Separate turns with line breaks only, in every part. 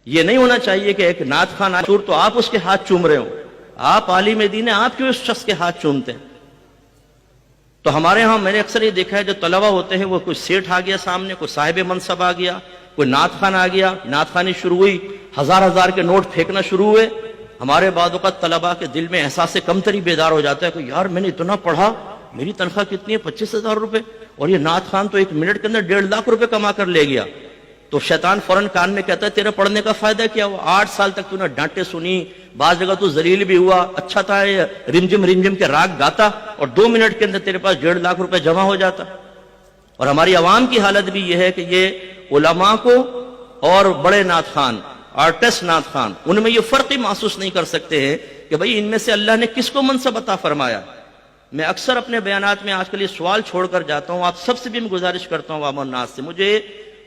یہ نہیں ہونا چاہیے کہ ایک نعت خان تو آپ اس کے ہاتھ چوم رہے ہو. آپ عالم دین ہیں، آپ کیوں اس شخص کے ہاتھ چومتے ہیں؟ تو ہمارے ہاں میں نے اکثر یہ دیکھا ہے جو طلبہ ہوتے ہیں وہ کوئی سیٹھ آ گیا سامنے، کوئی صاحب منصب آ گیا، کوئی نعت خان آ گیا، نعت خوانی شروع ہوئی، ہزار کے نوٹ پھینکنا شروع ہوئے. ہمارے بعض اوقات طلبہ کے دل میں احساس کمتری بیدار ہو جاتا ہے کہ یار میں نے اتنا پڑھا، میری تنخواہ کتنی ہے 25,000 روپے، اور یہ نعت خان تو 1 منٹ کے اندر 1.5 لاکھ روپے کما کر لے گیا. تو شیطان فوراً کان میں کہتا ہے تیرے پڑھنے کا فائدہ کیا ہوا؟ 8 سال تک تو نے ڈانٹے سنی، بعض جگہ تو ذلیل بھی ہوا، اچھا تھا یہ رمجم کے راگ گاتا، اور 2 منٹ کے اندر تیرے پاس 1.5 لاکھ روپے جمع ہو جاتا. اور ہماری عوام کی حالت بھی یہ ہے کہ یہ علماء کو اور بڑے نعت خان، آرٹسٹ نعت خان، ان میں یہ فرق ہی محسوس نہیں کر سکتے ہیں کہ بھئی ان میں سے اللہ نے کس کو منصب عطا فرمایا. میں اکثر اپنے بیانات میں آج کل یہ سوال چھوڑ کر جاتا ہوں، آپ سب سے بھی میں گزارش کرتا ہوں عوام الناس سے، مجھے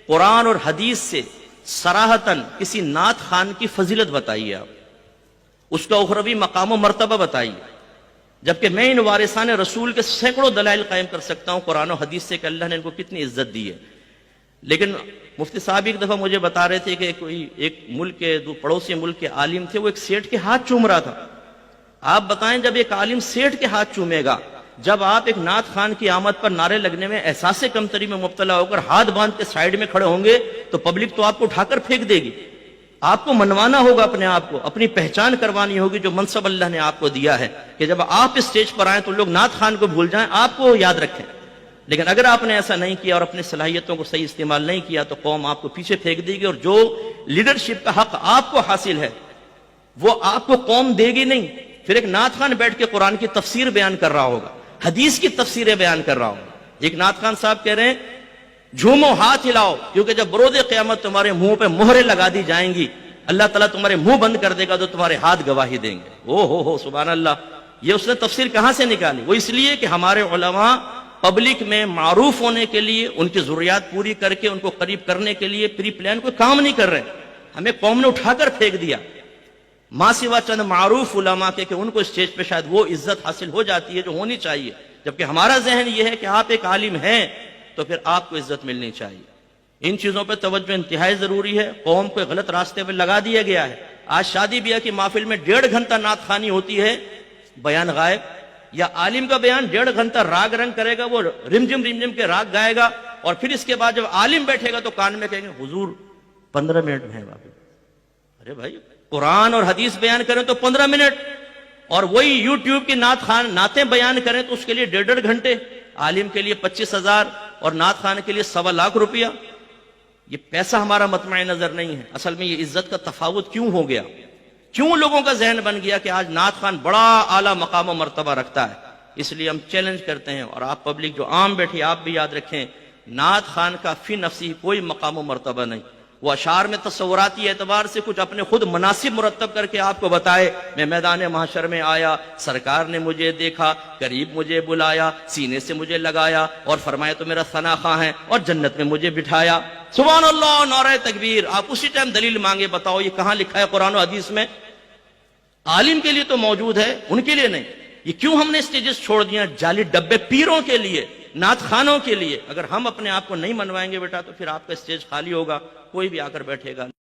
قرآن اور حدیث سے صراحتاً کسی نعت خان کی فضیلت بتائیے، آپ اس کا اخروی مقام و مرتبہ بتائیے، جبکہ میں ان وارثان رسول کے سینکڑوں دلائل قائم کر سکتا ہوں قرآن و حدیث سے کہ اللہ نے ان کو کتنی عزت دی ہے. لیکن مفتی صاحب ایک دفعہ مجھے بتا رہے تھے کہ کوئی ایک ملک کے پڑوسی ملک کے عالم تھے، وہ ایک سیٹھ کے ہاتھ چوم رہا تھا. آپ بتائیں جب ایک عالم سیٹھ کے ہاتھ چومے گا، جب آپ ایک نعت خان کی آمد پر نعرے لگنے میں احساس کمتری میں مبتلا ہو کر ہاتھ باندھ کے سائیڈ میں کھڑے ہوں گے تو پبلک تو آپ کو اٹھا کر پھینک دے گی. آپ کو منوانا ہوگا اپنے آپ کو، اپنی پہچان کروانی ہوگی جو منصب اللہ نے آپ کو دیا ہے، کہ جب آپ اسٹیج پر آئیں تو لوگ نعت خان کو بھول جائیں، آپ کو یاد رکھیں. لیکن اگر آپ نے ایسا نہیں کیا اور اپنی صلاحیتوں کو صحیح استعمال نہیں کیا تو قوم آپ کو پیچھے پھینک دے گی، اور جو لیڈرشپ کا حق آپ کو حاصل ہے وہ آپ کو قوم دے گی نہیں. پھر ایک نعت خان بیٹھ کے قرآن کی تفسیر بیان کر رہا ہوگا، حدیث کی تفسیریں بیان کر رہا ہوگا. ایک نعت خان صاحب کہہ رہے ہیں جھومو ہاتھ ہلاؤ، کیونکہ جب بروز قیامت تمہارے منہ پہ مہریں لگا دی جائیں گی، اللہ تعالیٰ تمہارے منہ بند کر دے گا تو تمہارے ہاتھ گواہی دیں گے. ہو سبحان اللہ. یہ اس نے تفسیر کہاں سے نکالی؟ وہ اس لیے کہ ہمارے علماء پبلک میں معروف ہونے کے لیے، ان کی ضروریات پوری کر کے ان کو قریب کرنے کے لیے پری پلان کوئی کام نہیں کر رہے. ہمیں قوم نے اٹھا کر پھینک دیا، ماں سوا چند معروف علماء کے، کہ ان کو اسٹیج پہ شاید وہ عزت حاصل ہو جاتی ہے جو ہونی چاہیے. جبکہ ہمارا ذہن یہ ہے کہ آپ ایک عالم ہیں تو پھر آپ کو عزت ملنی چاہیے. ان چیزوں پہ توجہ انتہائی ضروری ہے. قوم کو غلط راستے پہ لگا دیا گیا ہے. آج شادی بیاہ کی محفل میں 1.5 گھنٹہ نعت خوانی ہوتی ہے، بیان غائب، یا عالم کا بیان 1.5 گھنٹہ راگ رنگ کرے گا، وہ رمجم کے راگ گائے گا، اور پھر اس کے بعد جب عالم بیٹھے گا تو کان میں کہیں گے حضور 15 منٹ میں ہے واپس. ارے بھائی قرآن اور حدیث بیان کریں تو 15 منٹ، اور وہی یوٹیوب کی نعتیں بیان کریں تو اس کے لیے 1.5 گھنٹے. عالم کے لیے 25,000 اور نعت خان کے لیے 1.25 لاکھ روپیہ. یہ پیسہ ہمارا مطمع نظر نہیں ہے. اصل میں یہ عزت کا تفاوت کیوں ہو گیا؟ کیوں لوگوں کا ذہن بن گیا کہ آج نعت خان بڑا اعلیٰ مقام و مرتبہ رکھتا ہے؟ اس لیے ہم چیلنج کرتے ہیں، اور آپ پبلک جو عام بیٹھی آپ بھی یاد رکھیں، نعت خان کا فی نفسی کوئی مقام و مرتبہ نہیں. وہ اشعار میں تصوراتی اعتبار سے کچھ اپنے خود مناسب مرتب کر کے آپ کو بتائے، میں میدان محشر میں آیا، سرکار نے مجھے دیکھا، قریب مجھے بلایا، سینے سے مجھے لگایا اور فرمایا تو میرا ثنا خواں ہے، اور جنت میں مجھے بٹھایا. سبحان اللہ، نعرہ تکبیر. آپ اسی ٹائم دلیل مانگے، بتاؤ یہ کہاں لکھا ہے قرآن و حدیث میں؟ عالم کے لیے تو موجود ہے، ان کے لیے نہیں. یہ کیوں ہم نے اسٹیجز چھوڑ دیا؟ جعلی ڈبے پیروں کے لیے، نعت خانوں کے لیے. اگر ہم اپنے آپ کو نہیں منوائیں گے بیٹا تو پھر آپ کا اسٹیج خالی ہوگا، کوئی بھی آ کر بیٹھے گا.